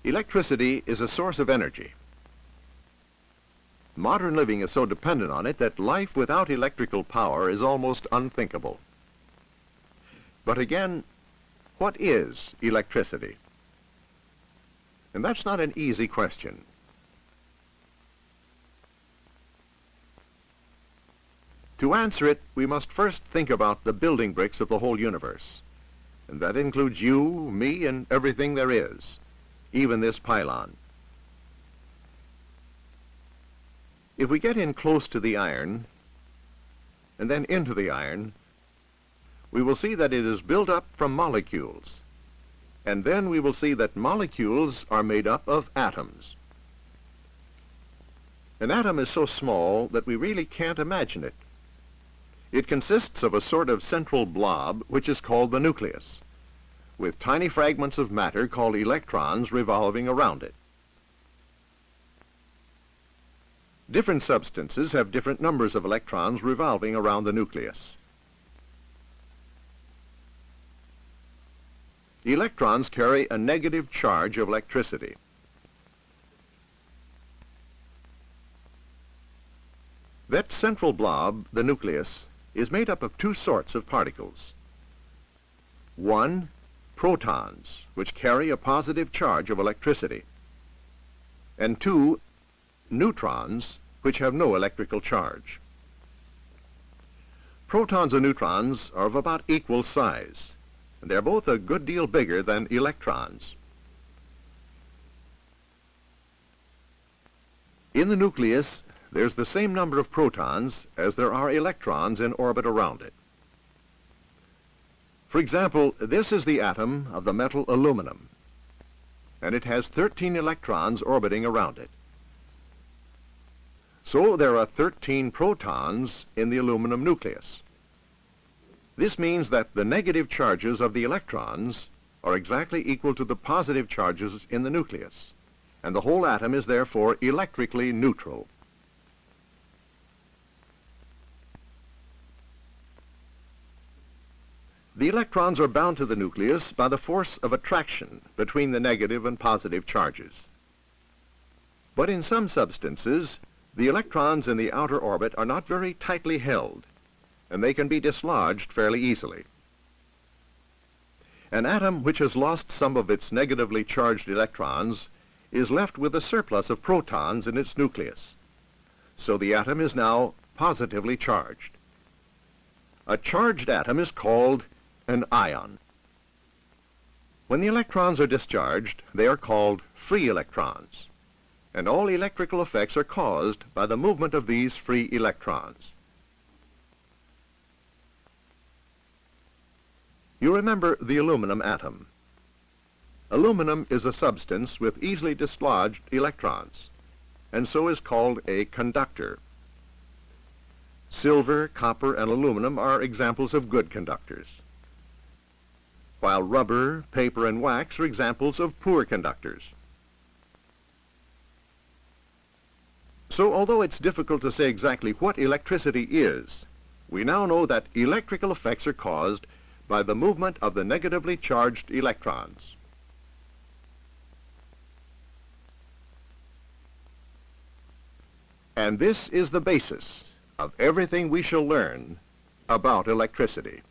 Electricity is a source of energy. Modern living is so dependent on it that life without electrical power is almost unthinkable. But again, what is electricity? And that's not an easy question. To answer it, we must first think about the building bricks of the whole universe. And that includes you, me, and everything there is, even this pylon. If we get in close to the iron, and then into the iron, we will see that it is built up from molecules. And then we will see that molecules are made up of atoms. An atom is so small that we really can't imagine it. It consists of a sort of central blob, which is called the nucleus, with tiny fragments of matter called electrons revolving around it. Different substances have different numbers of electrons revolving around the nucleus. Electrons carry a negative charge of electricity. That central blob, the nucleus, is made up of two sorts of particles. One, protons, which carry a positive charge of electricity. And two, neutrons, which have no electrical charge. Protons and neutrons are of about equal size, and they're both a good deal bigger than electrons. In the nucleus, there's the same number of protons as there are electrons in orbit around it. For example, this is the atom of the metal aluminum, and it has 13 electrons orbiting around it. So there are 13 protons in the aluminum nucleus. This means that the negative charges of the electrons are exactly equal to the positive charges in the nucleus, and the whole atom is therefore electrically neutral. The electrons are bound to the nucleus by the force of attraction between the negative and positive charges. But in some substances, the electrons in the outer orbit are not very tightly held, and they can be dislodged fairly easily. An atom which has lost some of its negatively charged electrons is left with a surplus of protons in its nucleus. So the atom is now positively charged. A charged atom is called an ion. When the electrons are discharged, they are called free electrons, and all electrical effects are caused by the movement of these free electrons. You remember the aluminum atom. Aluminum is a substance with easily dislodged electrons, and so is called a conductor. Silver, copper, and aluminum are examples of good conductors, while rubber, paper, and wax are examples of poor conductors. So although it's difficult to say exactly what electricity is, we now know that electrical effects are caused by the movement of the negatively charged electrons. And this is the basis of everything we shall learn about electricity.